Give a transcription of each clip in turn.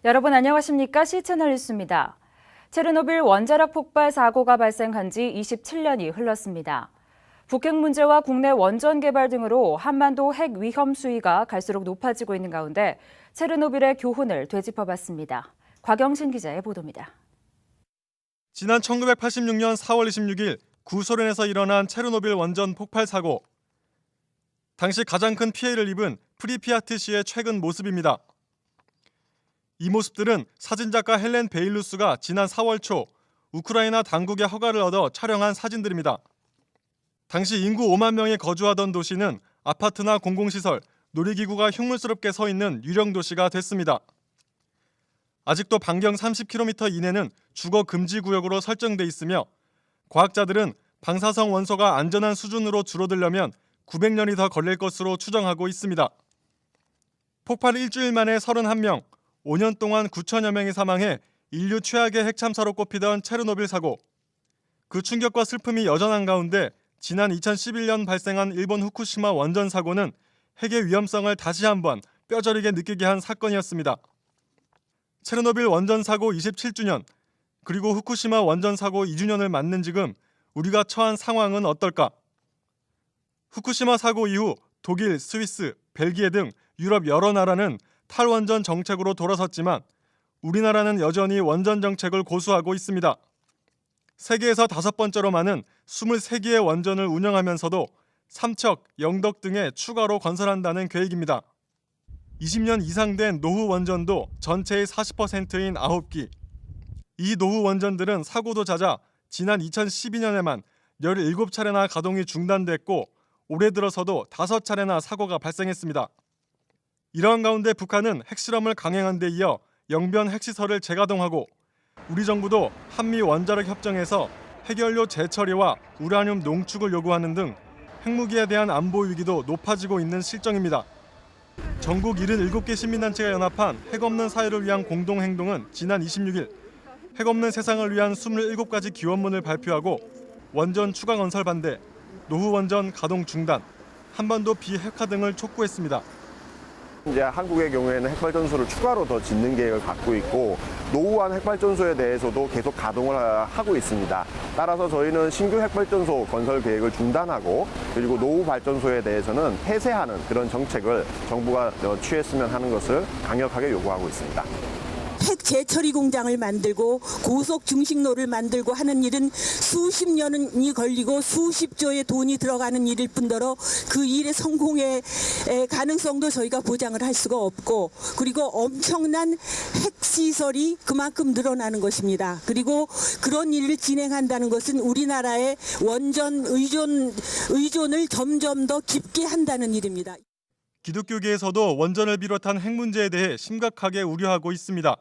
여러분 안녕하십니까? C채널 뉴스입니다. 체르노빌 원자력 폭발 사고가 발생한 지 27년이 흘렀습니다. 북핵 문제와 국내 원전 개발 등으로 한반도 핵 위험 수위가 갈수록 높아지고 있는 가운데 체르노빌의 교훈을 되짚어봤습니다. 곽영신 기자의 보도입니다. 지난 1986년 4월 26일 구소련에서 일어난 체르노빌 원전 폭발 사고. 당시 가장 큰 피해를 입은 프리피아트시의 최근 모습입니다. 이 모습들은 사진작가 헬렌 베일루스가 지난 4월 초 우크라이나 당국의 허가를 얻어 촬영한 사진들입니다. 당시 인구 5만 명이 거주하던 도시는 아파트나 공공시설, 놀이기구가 흉물스럽게 서 있는 유령 도시가 됐습니다. 아직도 반경 30km 이내는 주거 금지 구역으로 설정돼 있으며 과학자들은 방사성 원소가 안전한 수준으로 줄어들려면 900년이 더 걸릴 것으로 추정하고 있습니다. 폭발 일주일 만에 31명, 5년 동안 9천여 명이 사망해 인류 최악의 핵 참사로 꼽히던 체르노빌 사고. 그 충격과 슬픔이 여전한 가운데 지난 2011년 발생한 일본 후쿠시마 원전 사고는 핵의 위험성을 다시 한번 뼈저리게 느끼게 한 사건이었습니다. 체르노빌 원전 사고 27주년, 그리고 후쿠시마 원전 사고 2주년을 맞는 지금 우리가 처한 상황은 어떨까? 후쿠시마 사고 이후 독일, 스위스, 벨기에 등 유럽 여러 나라는 탈원전 정책으로 돌아섰지만 우리나라는 여전히 원전 정책을 고수하고 있습니다. 세계에서 5번째로 많은 23개의 원전을 운영하면서도 삼척, 영덕 등에 추가로 건설한다는 계획입니다. 20년 이상 된 노후 원전도 전체의 40%인 9기. 이 노후 원전들은 사고도 잦아 지난 2012년에만 17차례나 가동이 중단됐고 올해 들어서도 5차례나 사고가 발생했습니다. 이러한 가운데 북한은 핵실험을 강행한 데 이어 영변 핵시설을 재가동하고 우리 정부도 한미 원자력 협정에서 핵연료 재처리와 우라늄 농축을 요구하는 등 핵무기에 대한 안보 위기도 높아지고 있는 실정입니다. 전국 77개 시민단체가 연합한 핵없는 사회를 위한 공동행동은 지난 26일 핵없는 세상을 위한 27가지 기원문을 발표하고 원전 추가 건설 반대, 노후 원전 가동 중단, 한반도 비핵화 등을 촉구했습니다. 이제 한국의 경우에는 핵발전소를 추가로 더 짓는 계획을 갖고 있고 노후한 핵발전소에 대해서도 계속 가동을 하고 있습니다. 따라서 저희는 신규 핵발전소 건설 계획을 중단하고 그리고 노후 발전소에 대해서는 폐쇄하는 그런 정책을 정부가 취했으면 하는 것을 강력하게 요구하고 있습니다. 핵 재처리 공장을 만들고 고속 중식로를 만들고 하는 일은 수십 년이 걸리고 수십조의 돈이 들어가는 일일 뿐더러 그 일의 성공의 가능성도 저희가 보장을 할 수가 없고 그리고 엄청난 핵시설이 그만큼 늘어나는 것입니다. 그리고 그런 일을 진행한다는 것은 우리나라의 원전 의존을 점점 더 깊게 한다는 일입니다. 기독교계에서도 원전을 비롯한 핵 문제에 대해 심각하게 우려하고 있습니다.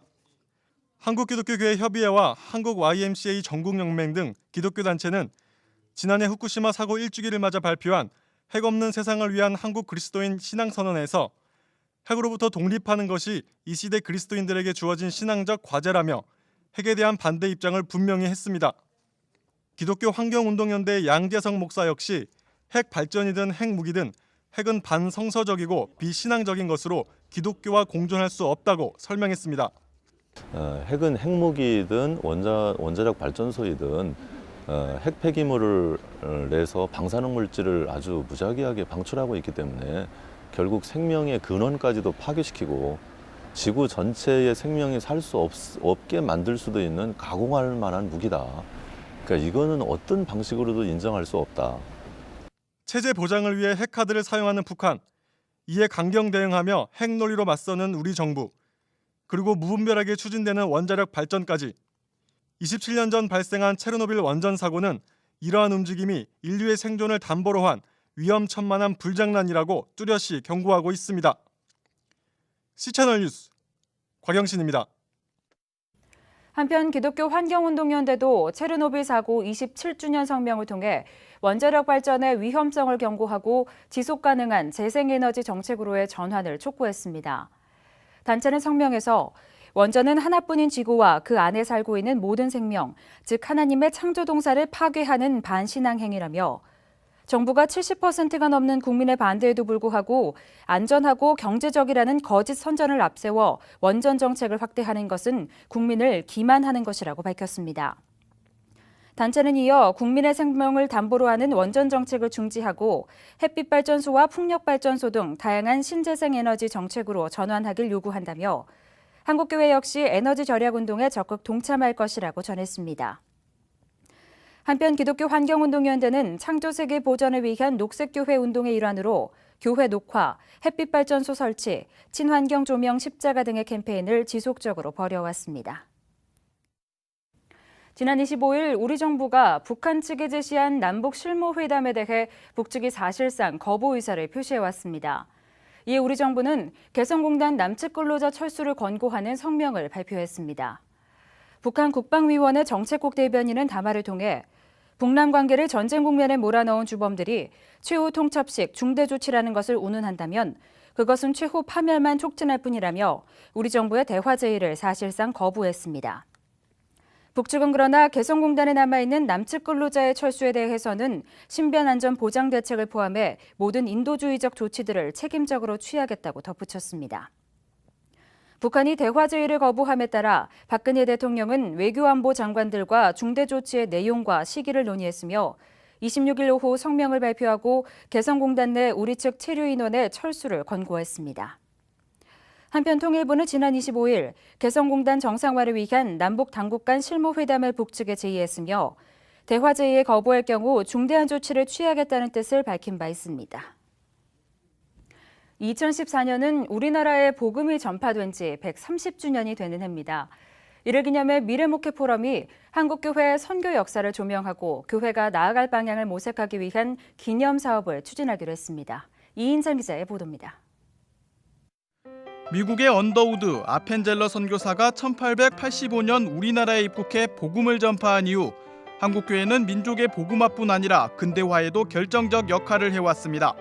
한국기독교교회협의회와 한국 YMCA 전국연맹 등 기독교 단체는 지난해 후쿠시마 사고 1주기를 맞아 발표한 핵 없는 세상을 위한 한국 그리스도인 신앙선언에서 핵으로부터 독립하는 것이 이 시대 그리스도인들에게 주어진 신앙적 과제라며 핵에 대한 반대 입장을 분명히 했습니다. 기독교 환경운동연대의 양재성 목사 역시 핵 발전이든 핵무기든 핵은 반성서적이고 비신앙적인 것으로 기독교와 공존할 수 없다고 설명했습니다. 핵은 핵무기든 원자력 발전소이든 핵 폐기물을 내서 방사능 물질을 아주 무작위하게 방출하고 있기 때문에 결국 생명의 근원까지도 파괴시키고 지구 전체의 생명이 살 수 없게 만들 수도 있는 가공할 만한 무기다. 그러니까 이거는 어떤 방식으로도 인정할 수 없다. 체제 보장을 위해 핵카드를 사용하는 북한, 이에 강경 대응하며 핵논리로 맞서는 우리 정부, 그리고 무분별하게 추진되는 원자력 발전까지 27년 전 발생한 체르노빌 원전 사고는 이러한 움직임이 인류의 생존을 담보로 한 위험천만한 불장난이라고 뚜렷이 경고하고 있습니다. C채널 뉴스 곽영신입니다. 한편 기독교 환경운동연대도 체르노빌 사고 27주년 성명을 통해 원자력 발전의 위험성을 경고하고 지속 가능한 재생에너지 정책으로의 전환을 촉구했습니다. 단체는 성명에서 원전은 하나뿐인 지구와 그 안에 살고 있는 모든 생명, 즉 하나님의 창조 동사를 파괴하는 반신앙 행위라며 정부가 70%가 넘는 국민의 반대에도 불구하고 안전하고 경제적이라는 거짓 선전을 앞세워 원전 정책을 확대하는 것은 국민을 기만하는 것이라고 밝혔습니다. 단체는 이어 국민의 생명을 담보로 하는 원전 정책을 중지하고 햇빛발전소와 풍력발전소 등 다양한 신재생 에너지 정책으로 전환하길 요구한다며 한국교회 역시 에너지 절약 운동에 적극 동참할 것이라고 전했습니다. 한편 기독교 환경운동연대는 창조세계 보전을 위한 녹색교회 운동의 일환으로 교회 녹화, 햇빛발전소 설치, 친환경 조명 십자가 등의 캠페인을 지속적으로 벌여왔습니다. 지난 25일 우리 정부가 북한 측에 제시한 남북 실무회담에 대해 북측이 사실상 거부 의사를 표시해왔습니다. 이에 우리 정부는 개성공단 남측 근로자 철수를 권고하는 성명을 발표했습니다. 북한 국방위원회 정책국 대변인은 담화를 통해 북남 관계를 전쟁 국면에 몰아넣은 주범들이 최후 통첩식 중대 조치라는 것을 운운한다면 그것은 최후 파멸만 촉진할 뿐이라며 우리 정부의 대화 제의를 사실상 거부했습니다. 북측은 그러나 개성공단에 남아있는 남측 근로자의 철수에 대해서는 신변 안전 보장 대책을 포함해 모든 인도주의적 조치들을 책임적으로 취하겠다고 덧붙였습니다. 북한이 대화 제의를 거부함에 따라 박근혜 대통령은 외교안보 장관들과 중대 조치의 내용과 시기를 논의했으며 26일 오후 성명을 발표하고 개성공단 내 우리 측 체류 인원의 철수를 권고했습니다. 한편 통일부는 지난 25일 개성공단 정상화를 위한 남북 당국 간 실무회담을 북측에 제의했으며 대화 제의에 거부할 경우 중대한 조치를 취하겠다는 뜻을 밝힌 바 있습니다. 2014년은 우리나라에 복음이 전파된 지 130주년이 되는 해입니다. 이를 기념해 미래목회 포럼이 한국교회의 선교 역사를 조명하고 교회가 나아갈 방향을 모색하기 위한 기념 사업을 추진하기로 했습니다. 이인상 기자의 보도입니다. 미국의 언더우드 아펜젤러 선교사가 1885년 우리나라에 입국해 복음을 전파한 이후 한국교회는 민족의 복음화뿐 아니라 근대화에도 결정적 역할을 해왔습니다.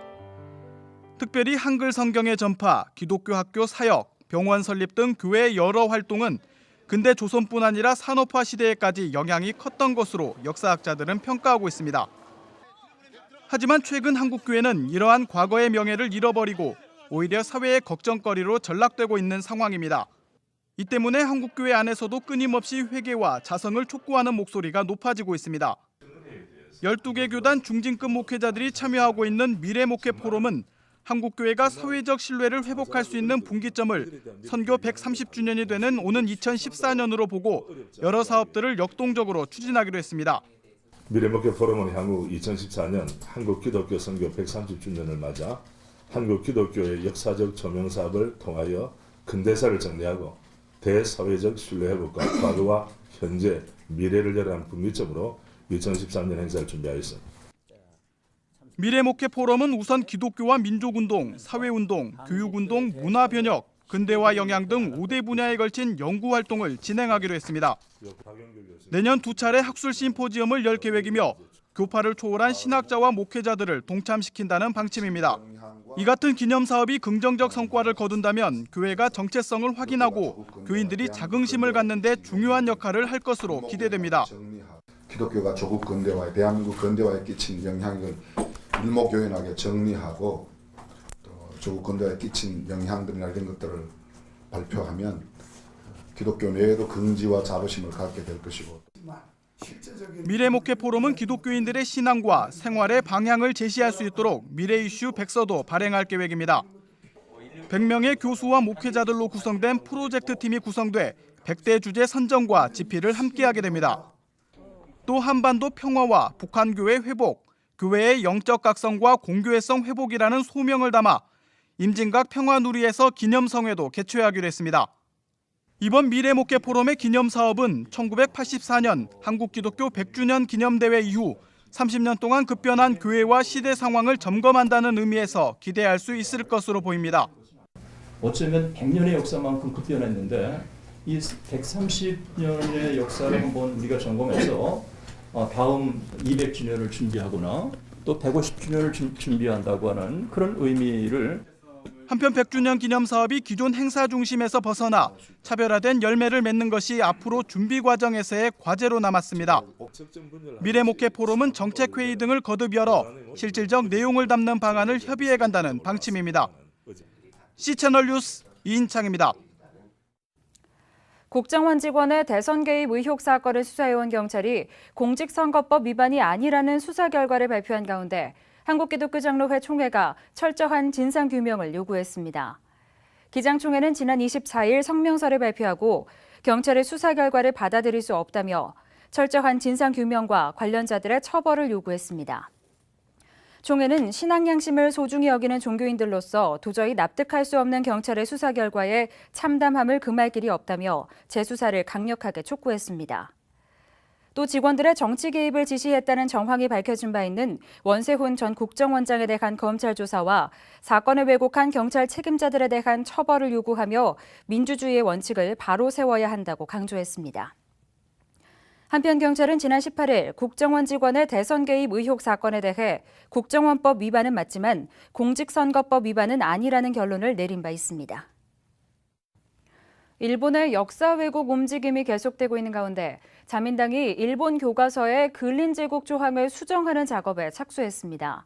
특별히 한글 성경의 전파, 기독교 학교 사역, 병원 설립 등 교회의 여러 활동은 근대 조선뿐 아니라 산업화 시대에까지 영향이 컸던 것으로 역사학자들은 평가하고 있습니다. 하지만 최근 한국교회는 이러한 과거의 명예를 잃어버리고 오히려 사회의 걱정거리로 전락되고 있는 상황입니다. 이 때문에 한국교회 안에서도 끊임없이 회개와 자성을 촉구하는 목소리가 높아지고 있습니다. 12개 교단 중진급 목회자들이 참여하고 있는 미래목회 포럼은 한국교회가 사회적 신뢰를 회복할 수 있는 분기점을 선교 130주년이 되는 오는 2014년으로 보고 여러 사업들을 역동적으로 추진하기로 했습니다. 미래목회 포럼은 향후 2014년 한국 기독교 선교 130주년을 맞아 한국 기독교의 역사적 조명 사업을 통하여 근대사를 정리하고 대사회적 신뢰 회복과 과거와 현재, 미래를 열한 분기점으로 2013년 행사를 준비하였습니다. 미래목회 포럼은 우선 기독교와 민족운동, 사회운동, 교육운동, 문화변혁, 근대화 영향 등 5대 분야에 걸친 연구활동을 진행하기로 했습니다. 내년 2차례 학술 심포지엄을 열 계획이며 교파를 초월한 신학자와 목회자들을 동참시킨다는 방침입니다. 이 같은 기념사업이 긍정적 성과를 거둔다면 교회가 정체성을 확인하고 교인들이 자긍심을 갖는 데 중요한 역할을 할 것으로 기대됩니다. 기독교가 조국 근대화에, 대한민국 근대화에 끼친 영향을 일목요연하게 정리하고 또 조국 근대화에 끼친 영향들이나 이런 것들을 발표하면 기독교 내에도 긍지와 자부심을 갖게 될 것이고. 미래목회 포럼은 기독교인들의 신앙과 생활의 방향을 제시할 수 있도록 미래 이슈 백서도 발행할 계획입니다. 100명의 교수와 목회자들로 구성된 프로젝트 팀이 구성돼 100대 주제 선정과 집필을 함께하게 됩니다. 또 한반도 평화와 북한교회 회복, 교회의 영적 각성과 공교회성 회복이라는 소명을 담아 임진각 평화누리에서 기념성회도 개최하기로 했습니다. 이번 미래목회 포럼의 기념사업은 1984년 한국기독교 100주년 기념대회 이후 30년 동안 급변한 교회와 시대 상황을 점검한다는 의미에서 기대할 수 있을 것으로 보입니다. 어쩌면 100년의 역사만큼 급변했는데 이 130년의 역사를 한번 우리가 점검해서 다음 200주년을 준비하거나 또 150주년을 준비한다고 하는 그런 의미를 한편 100주년 기념 사업이 기존 행사 중심에서 벗어나 차별화된 열매를 맺는 것이 앞으로 준비 과정에서의 과제로 남았습니다. 미래목회 포럼은 정책회의 등을 거듭 열어 실질적 내용을 담는 방안을 협의해 간다는 방침입니다. C채널 뉴스 이인창입니다. 국정원 직원의 대선 개입 의혹 사건을 수사해온 경찰이 공직선거법 위반이 아니라는 수사 결과를 발표한 가운데 한국기독교장로회 총회가 철저한 진상규명을 요구했습니다. 기장총회는 지난 24일 성명서를 발표하고 경찰의 수사 결과를 받아들일 수 없다며 철저한 진상규명과 관련자들의 처벌을 요구했습니다. 총회는 신앙 양심을 소중히 여기는 종교인들로서 도저히 납득할 수 없는 경찰의 수사 결과에 참담함을 금할 길이 없다며 재수사를 강력하게 촉구했습니다. 또 직원들의 정치 개입을 지시했다는 정황이 밝혀진 바 있는 원세훈 전 국정원장에 대한 검찰 조사와 사건을 왜곡한 경찰 책임자들에 대한 처벌을 요구하며 민주주의의 원칙을 바로 세워야 한다고 강조했습니다. 한편 경찰은 지난 18일 국정원 직원의 대선 개입 의혹 사건에 대해 국정원법 위반은 맞지만 공직선거법 위반은 아니라는 결론을 내린 바 있습니다. 일본의 역사 왜곡 움직임이 계속되고 있는 가운데 자민당이 일본 교과서의 근린제국 조항을 수정하는 작업에 착수했습니다.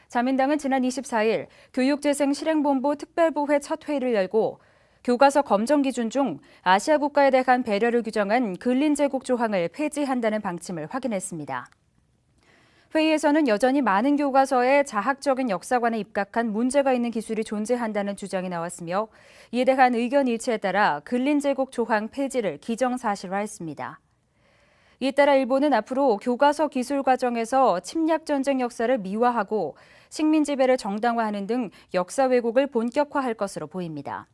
자민당은 지난 24일 교육재생실행본부 특별부회 첫 회의를 열고 교과서 검정 기준 중 아시아 국가에 대한 배려를 규정한 근린제국 조항을 폐지한다는 방침을 확인했습니다. 회의에서는 여전히 많은 교과서에 자학적인 역사관에 입각한 문제가 있는 기술이 존재한다는 주장이 나왔으며 이에 대한 의견 일치에 따라 근린제국 조항 폐지를 기정사실화했습니다. 이에 따라 일본은 앞으로 교과서 기술 과정에서 침략 전쟁 역사를 미화하고 식민 지배를 정당화하는 등 역사 왜곡을 본격화할 것으로 보입니다.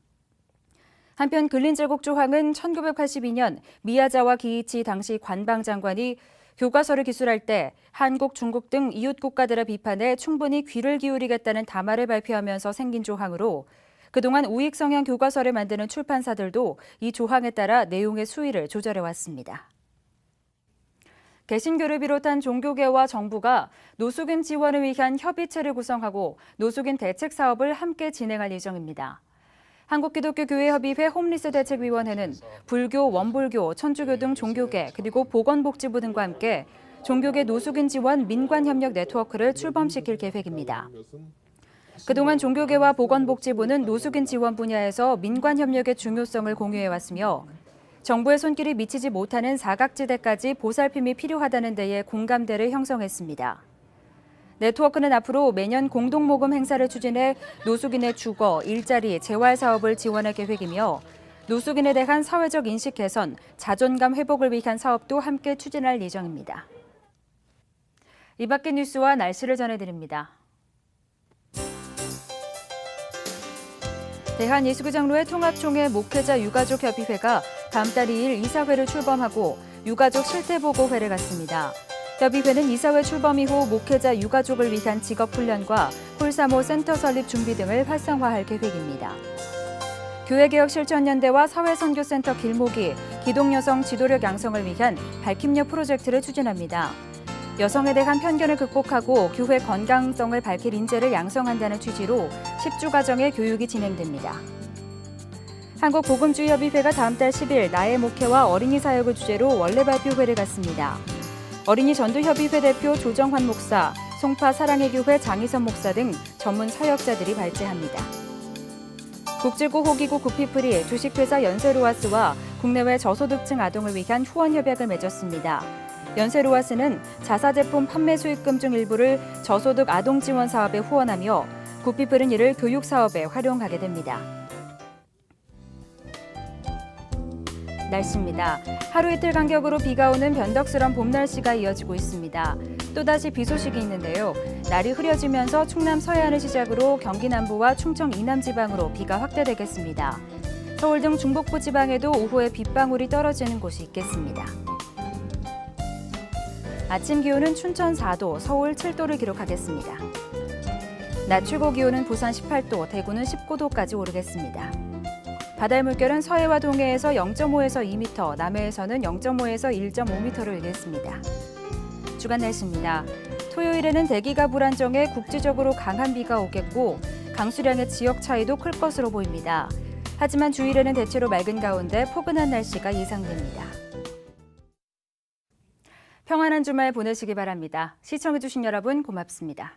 한편 근린제국 조항은 1982년 미야자와 기이치 당시 관방장관이 교과서를 기술할 때 한국, 중국 등 이웃 국가들의 비판에 충분히 귀를 기울이겠다는 담화를 발표하면서 생긴 조항으로 그동안 우익 성향 교과서를 만드는 출판사들도 이 조항에 따라 내용의 수위를 조절해왔습니다. 개신교를 비롯한 종교계와 정부가 노숙인 지원을 위한 협의체를 구성하고 노숙인 대책 사업을 함께 진행할 예정입니다. 한국기독교교회협의회 홈리스대책위원회는 불교, 원불교, 천주교 등 종교계 그리고 보건복지부 등과 함께 종교계 노숙인 지원 민관협력 네트워크를 출범시킬 계획입니다. 그동안 종교계와 보건복지부는 노숙인 지원 분야에서 민관협력의 중요성을 공유해왔으며 정부의 손길이 미치지 못하는 사각지대까지 보살핌이 필요하다는 데에 공감대를 형성했습니다. 네트워크는 앞으로 매년 공동모금 행사를 추진해 노숙인의 주거, 일자리, 재활 사업을 지원할 계획이며 노숙인에 대한 사회적 인식 개선, 자존감 회복을 위한 사업도 함께 추진할 예정입니다. 이 밖의 뉴스와 날씨를 전해드립니다. 대한예수교장로회 통합총회 목회자 유가족협의회가 다음 달 2일 이사회를 출범하고 유가족 실태보고회를 갖습니다. 협의회는 이사회 출범 이후 목회자 유가족을 위한 직업훈련과 홀사모 센터 설립 준비 등을 활성화할 계획입니다. 교회개혁 실천연대와 사회선교센터 길목이 기독여성 지도력 양성을 위한 밝힘여 프로젝트를 추진합니다. 여성에 대한 편견을 극복하고 교회 건강성을 밝힐 인재를 양성한다는 취지로 10주 과정의 교육이 진행됩니다. 한국복음주의협의회가 다음 달 10일 나의 목회와 어린이 사역을 주제로 원래 발표회를 갖습니다. 어린이 전도협의회 대표 조정환 목사, 송파 사랑의 교회 장희선 목사 등 전문 사역자들이 발제합니다. 국제고 호기구 구피프리 주식회사 연세로아스와 국내외 저소득층 아동을 위한 후원 협약을 맺었습니다. 연세로아스는 자사제품 판매 수익금 중 일부를 저소득 아동 지원 사업에 후원하며 구피플은 이를 교육 사업에 활용하게 됩니다. 날씨입니다. 하루 이틀 간격으로 비가 오는 변덕스런 봄 날씨가 이어지고 있습니다. 또다시 비 소식이 있는데요. 날이 흐려지면서 충남 서해안을 시작으로 경기 남부와 충청 이남 지방으로 비가 확대되겠습니다. 서울 등 중북부 지방에도 오후에 빗방울이 떨어지는 곳이 있겠습니다. 아침 기온은 춘천 4도, 서울 7도를 기록하겠습니다. 낮 최고 기온은 부산 18도, 대구는 19도까지 오르겠습니다. 바다의 물결은 서해와 동해에서 0.5에서 2m, 남해에서는 0.5에서 1.5m를 일겠습니다. 주간 날씨입니다. 토요일에는 대기가 불안정해 국지적으로 강한 비가 오겠고 강수량의 지역 차이도 클 것으로 보입니다. 하지만 주일에는 대체로 맑은 가운데 포근한 날씨가 예상됩니다. 평안한 주말 보내시기 바랍니다. 시청해주신 여러분 고맙습니다.